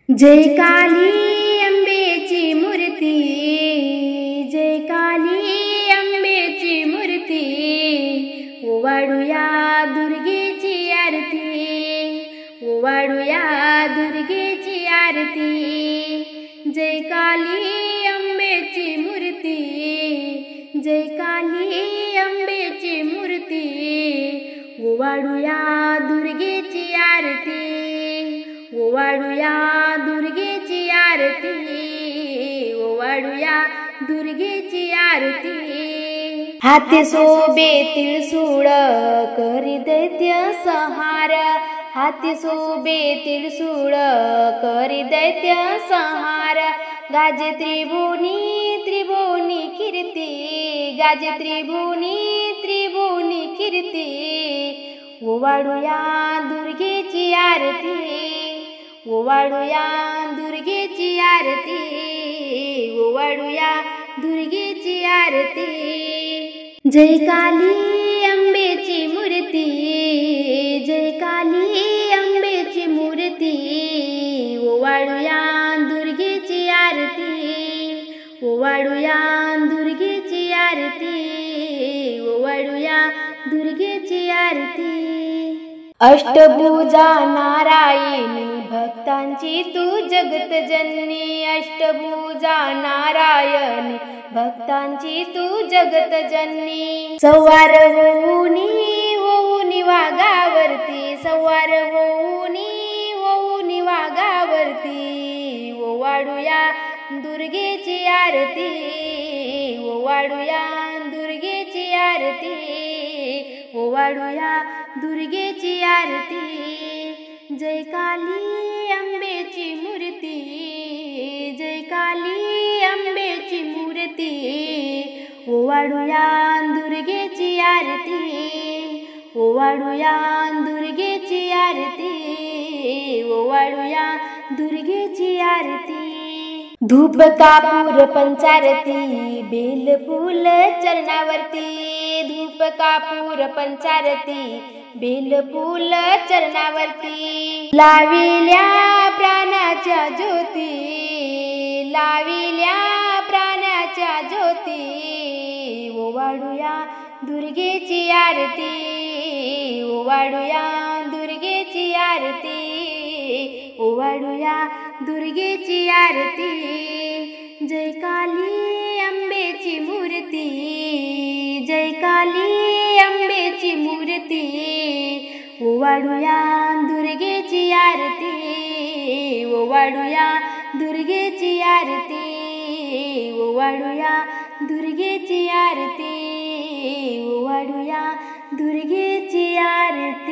जय काली अंबेची मूर्ती, जय काली अंबेची मूर्ती, ओवाळूया दुर्गेची आरती, ओवाळूया दुर्गेची आरती। जय काली अंबेची मूर्ती, जय काली अंबेची मूर्ती, ओवाळूया दुर्गेची आरती, ओवाळूया दुर्गेची आरती, ओवाळूया दुर्गेची आरती। हाती शोभे त्रिशूळ करी दैत्य संहार, हाती शोभे त्रिशूळ करी दैत्य संहार। गाजे त्रिभुवनी त्रिभुवनी कीर्ती, गाजे त्रिभुवनी त्रिभुवनी कीर्ती, ओवाळूया दुर्गेची आरती, ओवाळूया दुर्गेची आरती, ओवाळूया दुर्गेची आरती। जय काली अंबेची मूर्ती, जय काली अंबेची मूर्ती, ओवाळूया दुर्गेची आरती, ओवाळूया दुर्गेची आरती, ओवाळूया दुर्गेची आरती। अष्टभुजा नारायणी भक्तांची तू जगत जननी, अष्टभुजा नारायणी भक्तांची तू जगत जननी। सवार होऊनी वाघावरती, सवार होऊनी वाघावरती, ओवाळूया दुर्गेची आरती, ओवाळूया दुर्गेची आरती, ओवाळूया दुर्गेची आरती। जय काली अंबेची मूर्ती, जय काली अंबेची मूर्ती, ओवाळूया दुर्गेची आरती, ओवाळूया दुर्गेची आरती, ओवाळूया दुर्गेची आरती। धूप कापूर पंचारती बेल फूल चरणावरती, धूप कापूर पंचारती बेल फूल चरणावरती। लाविल्या प्राणाच्या ज्योती, लाविल्या प्राणाच्या ज्योती, ओवाळूया दुर्गेची आरती, ओवाळूया दुर्गेची आरती, ओवाळूया दुर्गेची आरती। जय काली अंबेची मूर्ती, जय काली अंबेची मूर्ती, ओवाळूया दुर्गेची आरती, ओवाळूया दुर्गेची आरती, ओवाळूया दुर्गेची आरती, ओवाळूया दुर्गेची आरती।